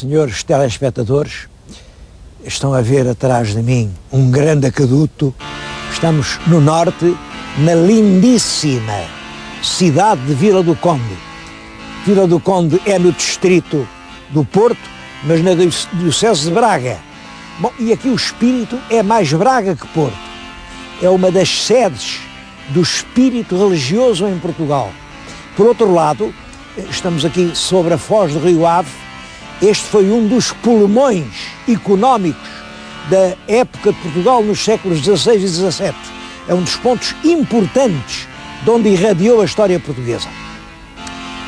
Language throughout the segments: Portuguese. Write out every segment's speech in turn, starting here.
Senhores telespectadores, estão a ver atrás de mim um grande aqueduto. Estamos no norte, na lindíssima cidade de Vila do Conde. Vila do Conde é no distrito do Porto, mas na diocese de Braga. Bom, e aqui o espírito é mais Braga que Porto. É uma das sedes do espírito religioso em Portugal. Por outro lado, estamos aqui sobre a foz do Rio Ave. Este foi um dos pulmões económicos da época de Portugal nos séculos XVI e XVII. É um dos pontos importantes de onde irradiou a história portuguesa.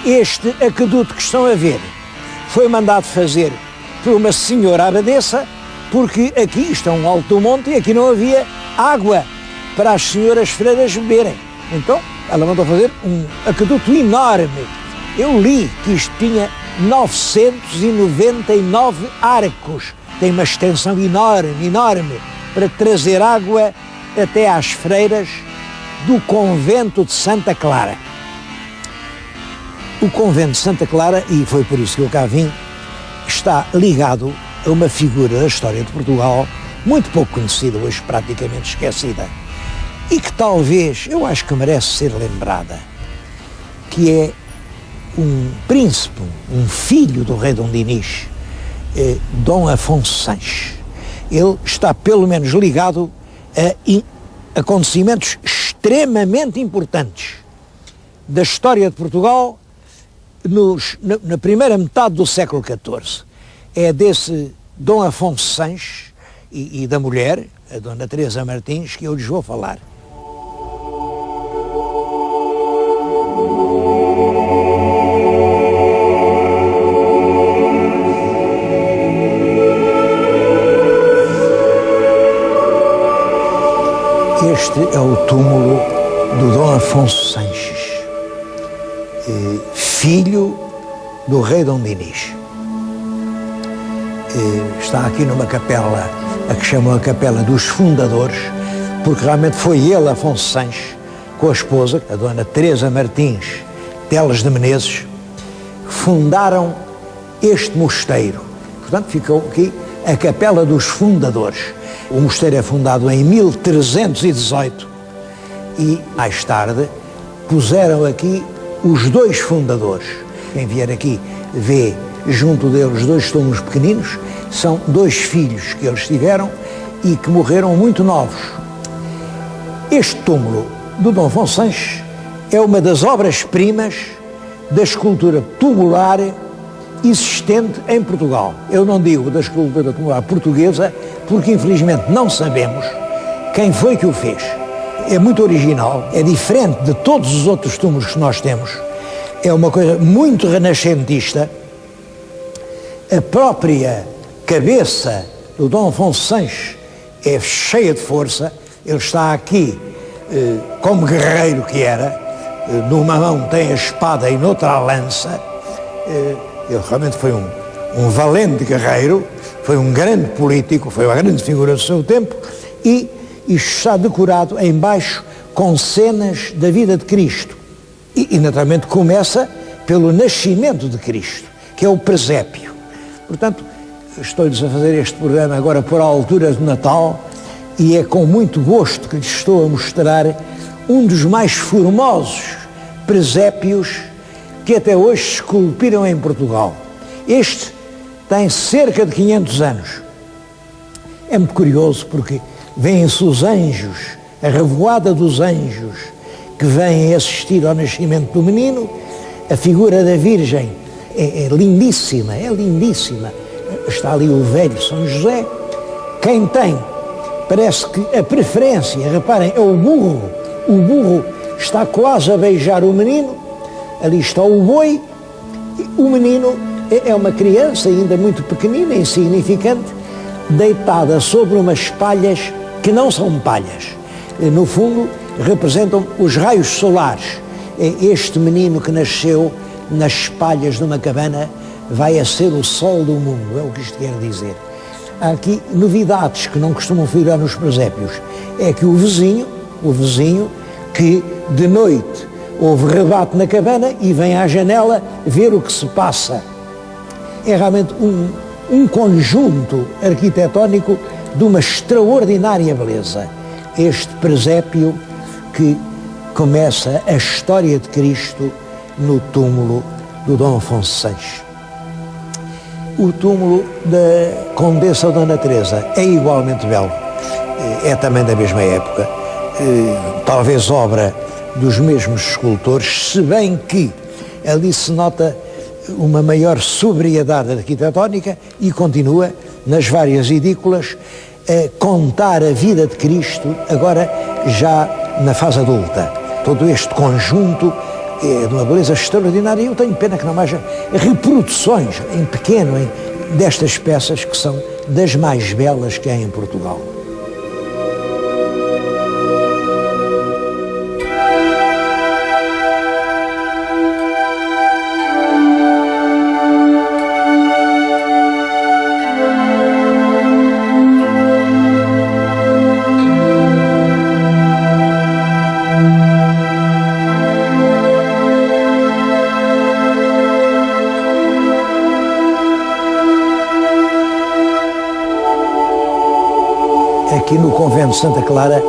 Este aqueduto que estão a ver foi mandado fazer por uma senhora abadesa, porque aqui está um alto monte e aqui não havia água para as senhoras freiras beberem. Então ela mandou fazer um aqueduto enorme. Eu li que isto tinha 999 arcos. Tem uma extensão enorme, para trazer água até às freiras do convento de Santa Clara. O convento de Santa Clara, e foi por isso que eu cá vim, está ligado a uma figura da história de Portugal muito pouco conhecida, hoje praticamente esquecida, e que talvez, eu acho que merece ser lembrada, que é um príncipe, um filho do rei Dom Dinis, Dom Afonso Sanches. Ele está pelo menos ligado a acontecimentos extremamente importantes da história de Portugal na primeira metade do século XIV. É desse Dom Afonso Sanches e da mulher, a Dona Teresa Martins, que eu lhes vou falar. Este é o túmulo do Dom Afonso Sanches, filho do rei Dom Dinis. Está aqui numa capela, a que chamam a Capela dos Fundadores, porque realmente foi ele, Afonso Sanches, com a esposa, a Dona Teresa Martins Teles de Menezes, fundaram este mosteiro. Portanto, ficou aqui a Capela dos Fundadores. O mosteiro é fundado em 1318 e, mais tarde, puseram aqui os dois fundadores. Quem vier aqui vê junto deles dois túmulos pequeninos, são dois filhos que eles tiveram e que morreram muito novos. Este túmulo do Dom Afonso Sanches é uma das obras-primas da escultura tumular existente em Portugal. Eu não digo da escultura tumular portuguesa, porque infelizmente não sabemos quem foi que o fez. É muito original, é diferente de todos os outros túmulos que nós temos, é uma coisa muito renascentista. A própria cabeça do Dom Afonso Sanches é cheia de força, ele está aqui como guerreiro que era, numa mão tem a espada e noutra a lança. Ele realmente foi um valente guerreiro, foi um grande político, foi uma grande figura do seu tempo, e isto está decorado em baixo com cenas da vida de Cristo. E naturalmente começa pelo nascimento de Cristo, que é o presépio. Portanto, estou-lhes a fazer este programa agora por a altura do Natal, e é com muito gosto que lhes estou a mostrar um dos mais formosos presépios que até hoje se esculpiram em Portugal. Este tem cerca de 500 anos. É muito curioso porque vêm-se os anjos, a revoada dos anjos que vêm assistir ao nascimento do menino. A figura da Virgem é lindíssima, é lindíssima. Está ali o velho São José. Quem tem, parece que a preferência, reparem, é o burro. O burro está quase a beijar o menino. Ali está o boi. O menino é uma criança ainda muito pequenina, insignificante, deitada sobre umas palhas que não são palhas. No fundo, representam os raios solares. Este menino que nasceu nas palhas de uma cabana vai a ser o sol do mundo, é o que isto quer dizer. Há aqui novidades que não costumam figurar nos presépios. É que o vizinho que de noite houve rebate na cabana e vem à janela ver o que se passa. é realmente um conjunto arquitetónico de uma extraordinária beleza. Este presépio que começa a história de Cristo no túmulo do Dom Afonso VI. O túmulo da Condessa Dona Teresa é igualmente belo, é também da mesma época, talvez obra dos mesmos escultores, se bem que ali se nota uma maior sobriedade arquitetónica e continua nas várias edículas a contar a vida de Cristo, agora já na fase adulta. Todo este conjunto é de uma beleza extraordinária e eu tenho pena que não haja reproduções em pequeno destas peças que são das mais belas que há em Portugal. Aqui no convento de Santa Clara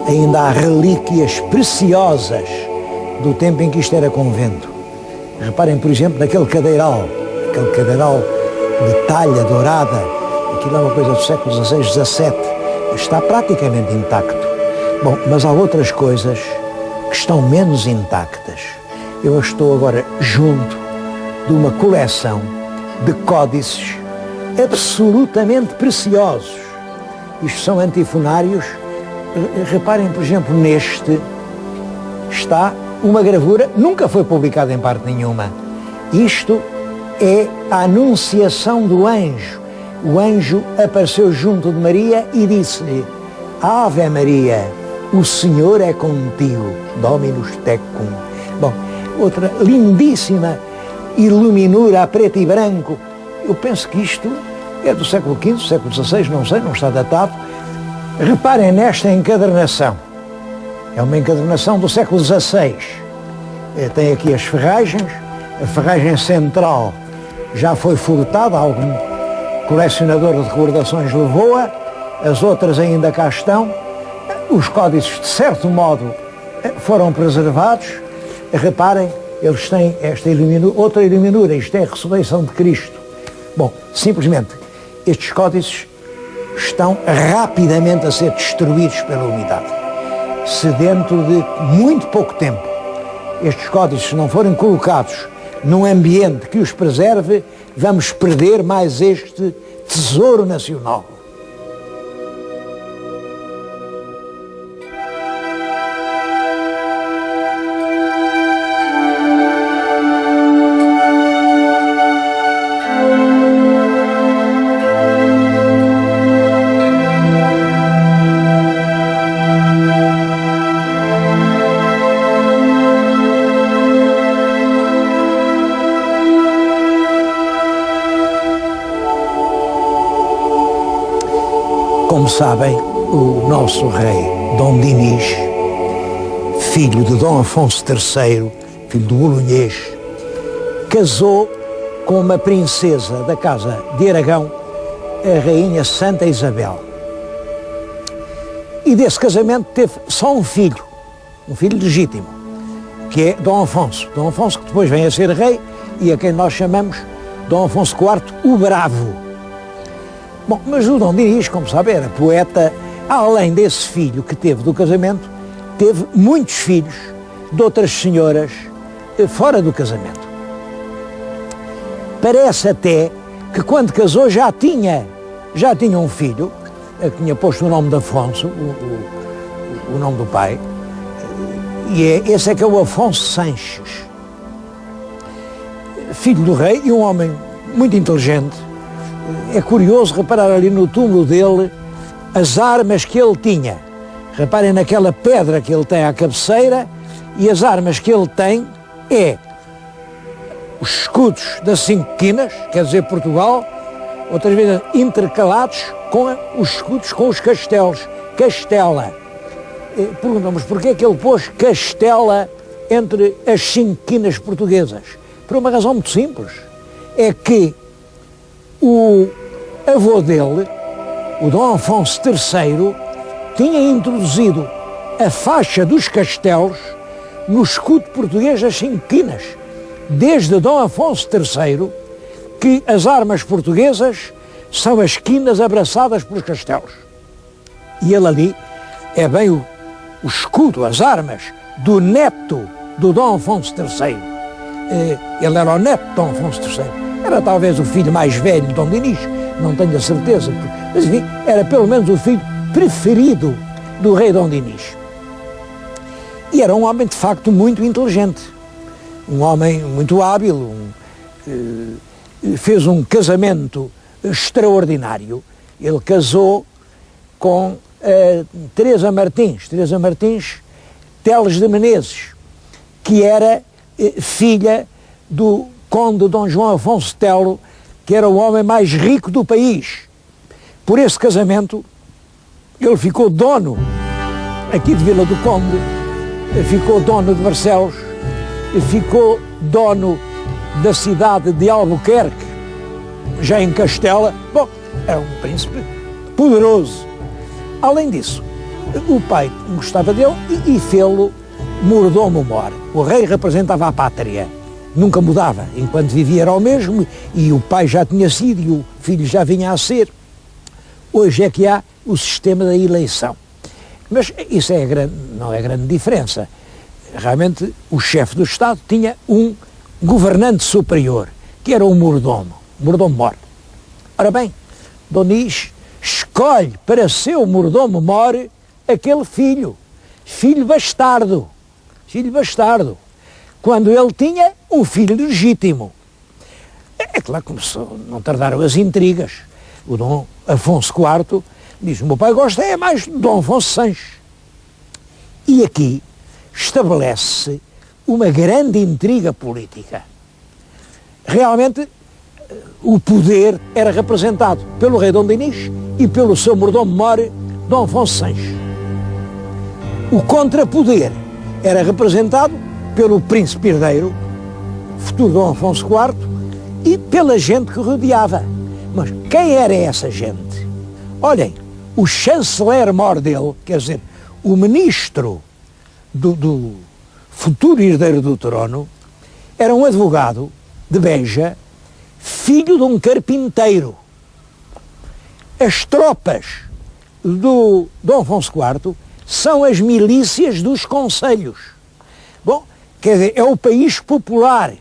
ainda há relíquias preciosas do tempo em que isto era convento. Reparem, por exemplo, naquele cadeiral de talha dourada, aquilo é uma coisa do século XVI, XVII, está praticamente intacto. Bom, mas há outras coisas que estão menos intactas. Eu estou agora junto de uma coleção de códices absolutamente preciosos. Isto são antifonários. Reparem, por exemplo, neste está uma gravura, nunca foi publicada em parte nenhuma. Isto é a anunciação do anjo. O anjo apareceu junto de Maria e disse-lhe: Ave Maria, o Senhor é contigo, Dominus tecum. Bom, outra lindíssima iluminura a preto e branco. Eu penso que isto é do século V, século XVI, não sei, não está datado. Reparem nesta encadernação. É uma encadernação do século XVI. Tem aqui as ferragens. A ferragem central já foi furtada, algum colecionador de recordações levou-a, as outras ainda cá estão. Os códices, de certo modo, foram preservados. Reparem, eles têm esta outra iluminura, isto é a ressurreição de Cristo. Bom, simplesmente, estes códices estão rapidamente a ser destruídos pela umidade. Se dentro de muito pouco tempo estes códices não forem colocados num ambiente que os preserve, vamos perder mais este tesouro nacional. Como sabem, o nosso rei Dom Dinis, filho de Dom Afonso III, filho do Bolonhês, casou com uma princesa da casa de Aragão, a rainha Santa Isabel. E desse casamento teve só um filho legítimo, que é Dom Afonso. Dom Afonso, que depois vem a ser rei e a quem nós chamamos Dom Afonso IV, o Bravo. Bom, mas o Dom Dinis, como sabe, era poeta. Além desse filho que teve do casamento, teve muitos filhos de outras senhoras fora do casamento. Parece até que quando casou já tinha um filho, que tinha posto o nome de Afonso, o nome do pai, e esse é que é o Afonso Sanches, filho do rei e um homem muito inteligente. É curioso reparar ali no túmulo dele as armas que ele tinha. Reparem naquela pedra que ele tem à cabeceira, e as armas que ele tem é os escudos das 5 quinas, quer dizer Portugal, outras vezes intercalados com os escudos com os castelos, Castela. Perguntamos porquê é que ele pôs Castela entre as 5 quinas portuguesas. Por uma razão muito simples, é que O avô dele, o Dom Afonso III, tinha introduzido a faixa dos castelos no escudo português das 5 quinas, desde Dom Afonso III, que as armas portuguesas são as quinas abraçadas pelos castelos. E ele ali é bem o escudo, as armas do neto do Dom Afonso III. Ele era o neto de Dom Afonso III. Era talvez o filho mais velho de Dom Dinis, não tenho a certeza, mas enfim, era pelo menos o filho preferido do rei Dom Dinis. E era um homem de facto muito inteligente, um homem muito hábil, fez um casamento extraordinário. Ele casou com Teresa Martins Teles de Menezes, que era filha do conde Dom João Afonso Telo, que era o homem mais rico do país. Por esse casamento, ele ficou dono aqui de Vila do Conde, ficou dono de Barcelos, ficou dono da cidade de Albuquerque, já em Castela. Bom, era um príncipe poderoso. Além disso, o pai gostava dele e fê-lo mordomo-mor. O rei representava a pátria, nunca mudava, enquanto vivia era o mesmo, e o pai já tinha sido e o filho já vinha a ser. Hoje é que há o sistema da eleição. Mas isso não é grande diferença. Realmente o chefe do Estado tinha um governante superior, que era o mordomo-mor. Ora bem, Dom Dinis escolhe para seu mordomo-mor aquele filho bastardo, quando ele tinha um filho legítimo. É claro que começou, não tardaram as intrigas. O Dom Afonso IV diz: o meu pai gosta mais de Dom Afonso Sanches. E aqui estabelece-se uma grande intriga política. Realmente, o poder era representado pelo rei Dom Dinis e pelo seu mordomo-mor, Dom Afonso Sanches. O contrapoder era representado pelo príncipe herdeiro, futuro Dom Afonso IV, e pela gente que rodeava. Mas quem era essa gente? Olhem, o chanceler-mor dele, quer dizer, o ministro do futuro herdeiro do trono, era um advogado de Beja, filho de um carpinteiro. As tropas do Dom Afonso IV são as milícias dos concelhos. Bom, quer dizer, é o país popular,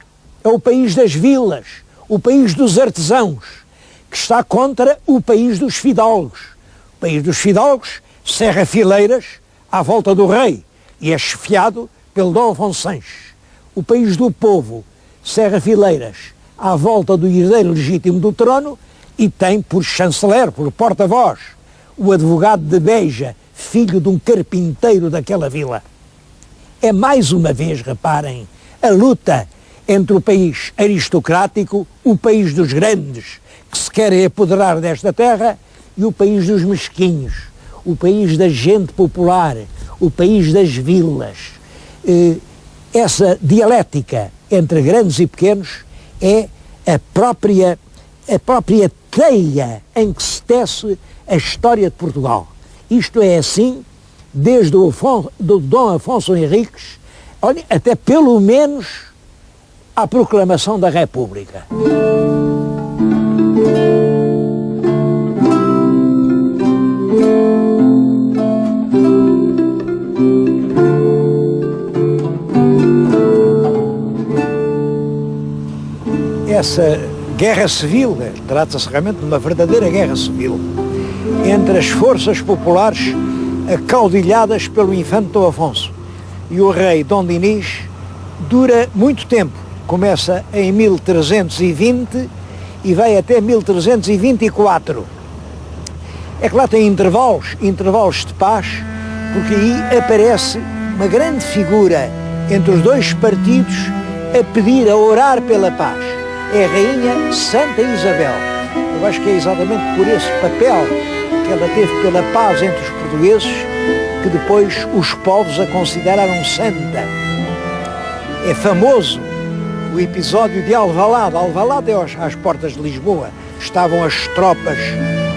é o país das vilas, o país dos artesãos, que está contra o país dos fidalgos. O país dos fidalgos cerra fileiras à volta do rei e é chefiado pelo Dom Afonso Sanches. O país do povo cerra fileiras à volta do herdeiro legítimo do trono e tem por chanceler, por porta-voz, o advogado de Beja, filho de um carpinteiro daquela vila. É mais uma vez, reparem, a luta entre o país aristocrático, o país dos grandes, que se querem apoderar desta terra, e o país dos mesquinhos, o país da gente popular, o país das vilas. Essa dialética entre grandes e pequenos é a própria teia em que se tece a história de Portugal. Isto é assim desde do Dom Afonso Henriques, olha, até pelo menos à proclamação da República. Essa guerra civil, trata-se realmente de uma verdadeira guerra civil, entre as forças populares acaudilhadas pelo infante Dom Afonso e o rei Dom Dinis, dura muito tempo. Começa em 1320 e vai até 1324. É que lá tem intervalos de paz, porque aí aparece uma grande figura entre os dois partidos a pedir, a orar pela paz. É a Rainha Santa Isabel. Eu acho que é exatamente por esse papel que ela teve pela paz entre os portugueses que depois os povos a consideraram santa. É famoso o episódio de Alvalade. Alvalade é às portas de Lisboa, estavam as tropas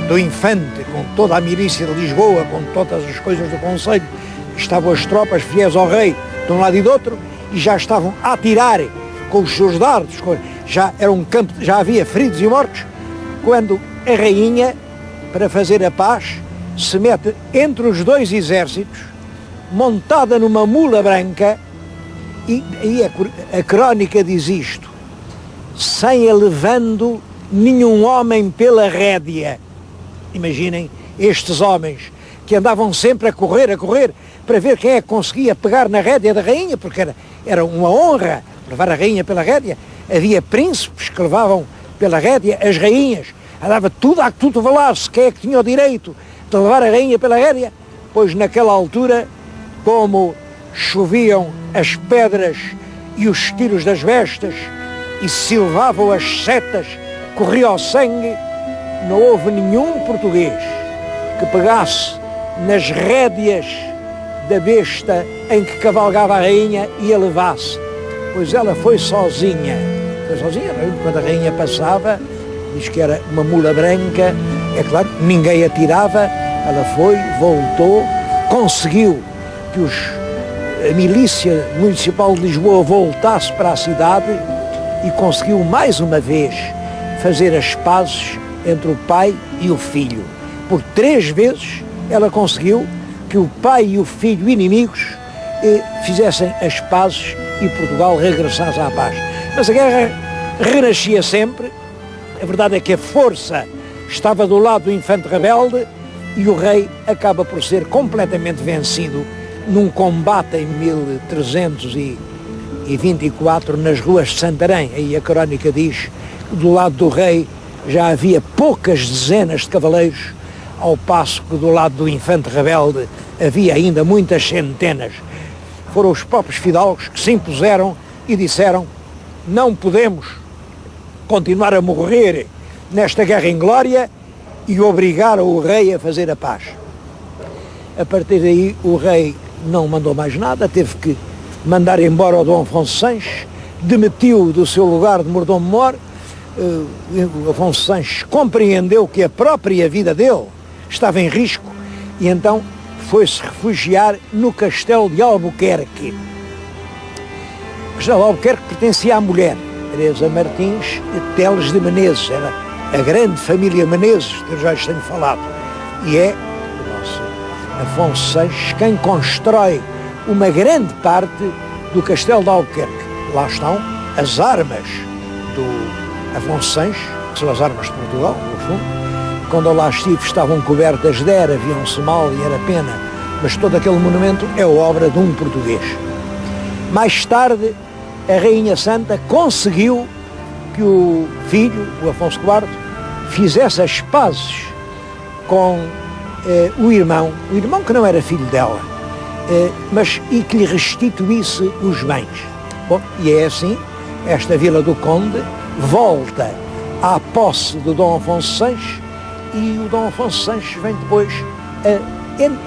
do Infante, com toda a milícia de Lisboa, com todas as coisas do Conselho, estavam as tropas fiéis ao rei, de um lado e do outro, e já estavam a atirar com os seus dardos, já era um campo, já havia feridos e mortos, quando a rainha, para fazer a paz, se mete entre os dois exércitos, montada numa mula branca, e a crónica diz isto: sem elevando nenhum homem pela rédea. Imaginem estes homens que andavam sempre a correr, para ver quem é que conseguia pegar na rédea da rainha, porque era uma honra levar a rainha pela rédea. Havia príncipes que levavam pela rédea as rainhas, andava tudo a cotovelar-se, quem é que tinha o direito de levar a rainha pela rédea? Pois naquela altura, como choviam as pedras e os tiros das bestas, e silvavam as setas, corria o sangue, não houve nenhum português que pegasse nas rédeas da besta em que cavalgava a rainha e a levasse, pois ela foi sozinha, quando a rainha passava, diz que era uma mula branca, é claro, ninguém a tirava, ela foi, voltou, conseguiu que a milícia municipal de Lisboa voltasse para a cidade e conseguiu mais uma vez fazer as pazes entre o pai e o filho. Por 3 vezes ela conseguiu que o pai e o filho inimigos fizessem as pazes e Portugal regressasse à paz. Mas a guerra renascia sempre. A verdade é que a força estava do lado do Infante rebelde e o rei acaba por ser completamente vencido num combate em 1324 nas ruas de Santarém. Aí a crónica diz que do lado do rei já havia poucas dezenas de cavaleiros, ao passo que do lado do Infante rebelde havia ainda muitas centenas. Foram os próprios fidalgos que se impuseram e disseram: não podemos continuar a morrer nesta guerra inglória, e obrigaram o rei a fazer a paz. A partir daí o rei não mandou mais nada, teve que mandar embora o Dom Afonso Sanches, demitiu do seu lugar de mordomo-mor. O Afonso Sanches compreendeu que a própria vida dele estava em risco e então foi-se refugiar no Castelo de Albuquerque. O Castelo de Albuquerque pertencia à mulher, Teresa Martins Teles de Menezes, era a grande família Menezes, que eu já lhes tenho falado, e é o nosso Afonso Sanches quem constrói uma grande parte do Castelo de Albuquerque. Lá estão as armas do Afonso Sanches, que são as armas de Portugal, no fundo. Quando eu lá estive estavam cobertas de era, viam-se mal e era pena, mas todo aquele monumento é obra de um português. Mais tarde, a Rainha Santa conseguiu que o filho, o Afonso IV, fizesse as pazes com o irmão que não era filho dela, mas e que lhe restituísse os bens. Bom, e é assim, esta Vila do Conde volta à posse do Dom Afonso Sanches, e o Dom Afonso Sanches vem depois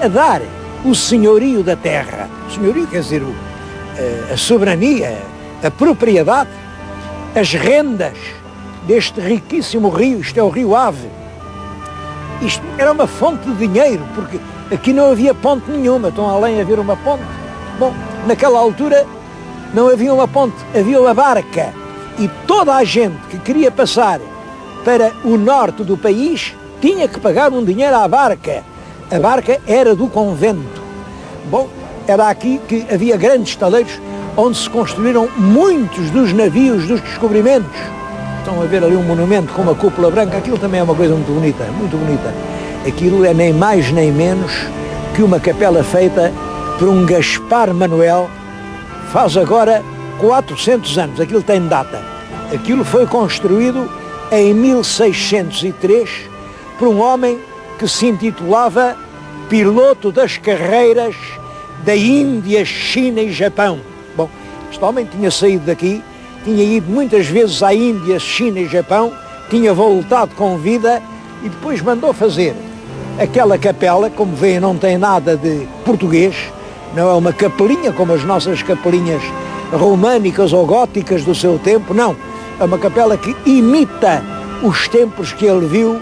a dar o senhorio da terra. O senhorio quer dizer a soberania, a propriedade, as rendas deste riquíssimo rio. Isto é o Rio Ave. Isto era uma fonte de dinheiro, porque aqui não havia ponte nenhuma, então além de haver uma ponte, bom, naquela altura não havia uma ponte, havia uma barca, e toda a gente que queria passar para o norte do país tinha que pagar um dinheiro à barca. A barca era do convento. Bom, era aqui que havia grandes estaleiros onde se construíram muitos dos navios dos descobrimentos. Estão a ver ali um monumento com uma cúpula branca, aquilo também é uma coisa muito bonita, muito bonita. Aquilo é nem mais nem menos que uma capela feita por um Gaspar Manuel, faz agora 400 anos, aquilo tem data. Aquilo foi construído em 1603 por um homem que se intitulava piloto das carreiras da Índia, China e Japão. Bom, este homem tinha saído daqui, tinha ido muitas vezes à Índia, China e Japão, tinha voltado com vida e depois mandou fazer aquela capela. Como veem, não tem nada de português, não é uma capelinha como as nossas capelinhas românicas ou góticas do seu tempo, não. É uma capela que imita os templos que ele viu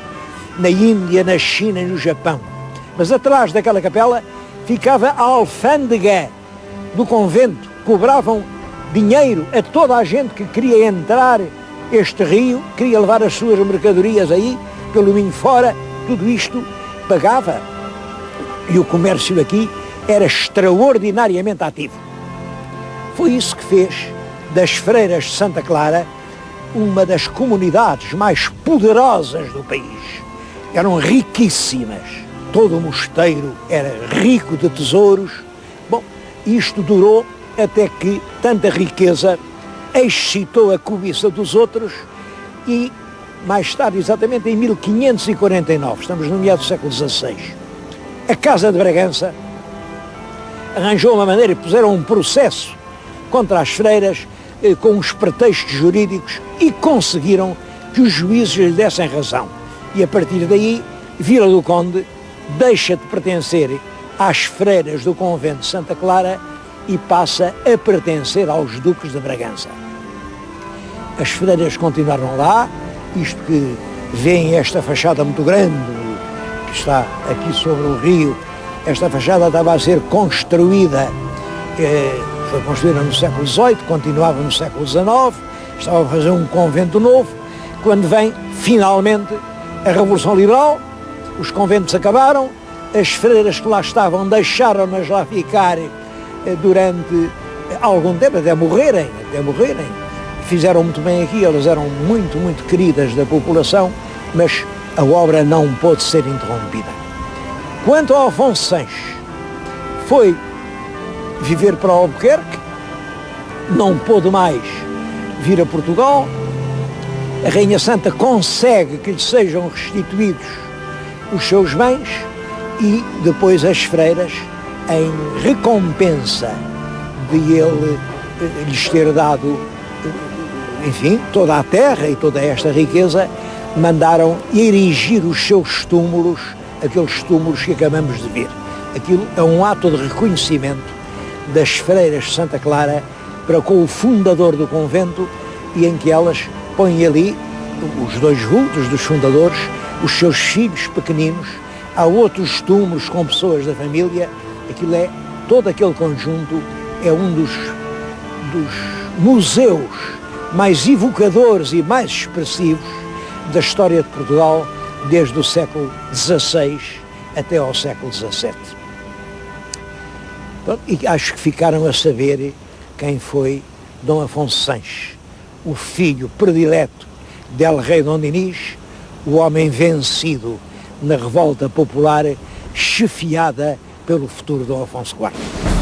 na Índia, na China e no Japão. Mas atrás daquela capela ficava a alfândega do convento. Cobravam dinheiro a toda a gente que queria entrar este rio, queria levar as suas mercadorias aí, pelo Minho fora, tudo isto pagava. E o comércio aqui era extraordinariamente ativo. Foi isso que fez das Freiras de Santa Clara uma das comunidades mais poderosas do país. Eram riquíssimas. Todo o mosteiro era rico de tesouros. Bom, isto durou até que tanta riqueza excitou a cobiça dos outros e, mais tarde, exatamente em 1549, estamos no meado do século XVI, a Casa de Bragança arranjou uma maneira e puseram um processo contra as freiras com os pretextos jurídicos e conseguiram que os juízes lhe dessem razão. E a partir daí, Vila do Conde deixa de pertencer às freiras do convento de Santa Clara e passa a pertencer aos duques de Bragança. As freiras continuaram lá, isto que vêem esta fachada muito grande, que está aqui sobre o rio, esta fachada estava a ser construída, foi construída no século XVIII, continuava no século XIX, estava a fazer um convento novo, quando vem, finalmente, a Revolução Liberal, os conventos acabaram, as freiras que lá estavam deixaram-nas lá ficar durante algum tempo, até morrerem. Fizeram muito bem aqui, elas eram muito, muito queridas da população, mas a obra não pôde ser interrompida. Quanto ao Afonso Sanches, foi viver para Albuquerque, não pôde mais vir a Portugal, a Rainha Santa consegue que lhe sejam restituídos os seus bens e depois as freiras, em recompensa de ele lhes ter dado, enfim, toda a terra e toda esta riqueza, mandaram erigir os seus túmulos, aqueles túmulos que acabamos de ver. Aquilo é um ato de reconhecimento das freiras de Santa Clara para com o fundador do convento e em que elas põem ali os dois vultos dos fundadores, os seus filhos pequeninos, há outros túmulos com pessoas da família. Aquilo é, todo aquele conjunto é um dos museus mais evocadores e mais expressivos da história de Portugal desde o século XVI até ao século XVII. E acho que ficaram a saber quem foi Dom Afonso Sanches, o filho predileto de El Rei Dom Dinis, o homem vencido na revolta popular chefiada pelo futuro Dom Afonso IV.